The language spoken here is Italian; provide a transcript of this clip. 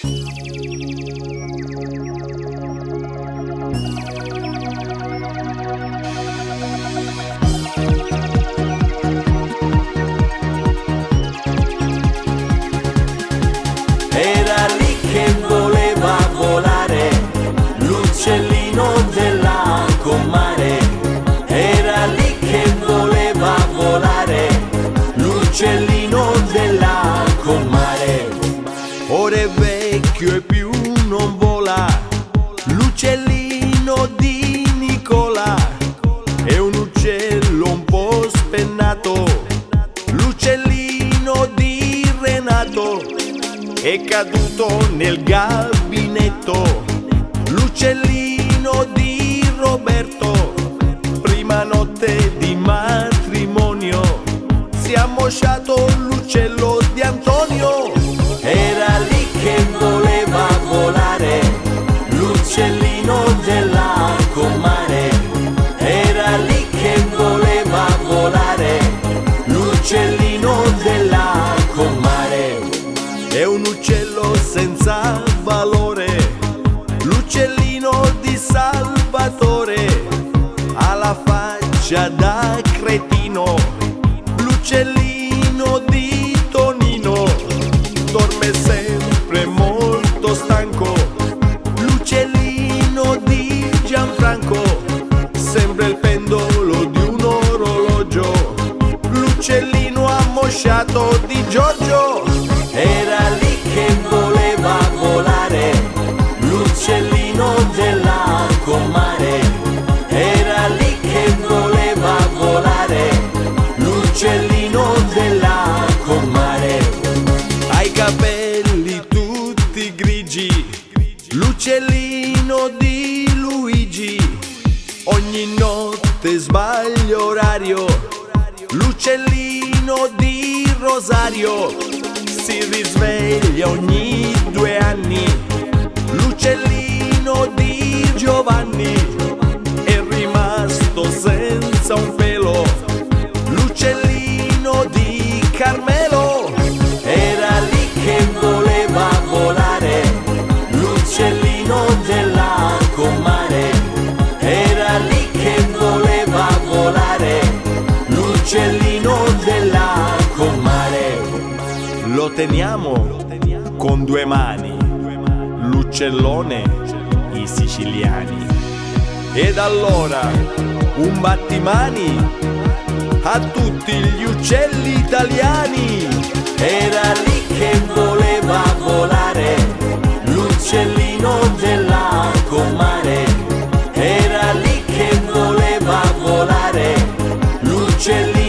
Era lì che voleva volare, l'uccellino della comare. Era lì che voleva volare, l'uccellino della comare. Ora è vecchio e più non vola, l'uccellino di Nicola. È un uccello un po' spennato, l'uccellino di Renato. È caduto nel gabinetto, l'uccellino di Roberto. Prima notte di matrimonio, si è ammosciato l'uccello di Antonio. Era lì che voleva volare, l'uccellino della comare. Era lì che voleva volare, l'uccellino della comare. È un uccello senza valore, l'uccellino di Salvatore. Ha la faccia da cretino, l'uccellino di Tonino. Dorme sempre molto stanco, l'uccellino di Gianfranco. Sembra il pendolo di un orologio, l'uccellino ammosciato di Giorgio. Era lì che voleva volare, l'uccellino della comare. Era lì che voleva volare, l'uccellino della comare. Ha i capelli tutti grigi, l'uccellino di Luigi. Ogni notte sbaglia orario, l'uccellino di Rosario. Si risveglia ogni 2 anni, l'uccellino di Giovanni. È rimasto senza un pelo, l'uccellino di Carmelo. Era lì che voleva volare, l'uccellino della comare. Era lì che voleva volare, l'uccellino della comare. Lo teniamo con 2 mani, l'uccellone, i siciliani. Ed allora un battimani a tutti gli uccelli italiani. Era lì che voleva volare, l'uccellino della comare. Era lì che voleva volare, l'uccellino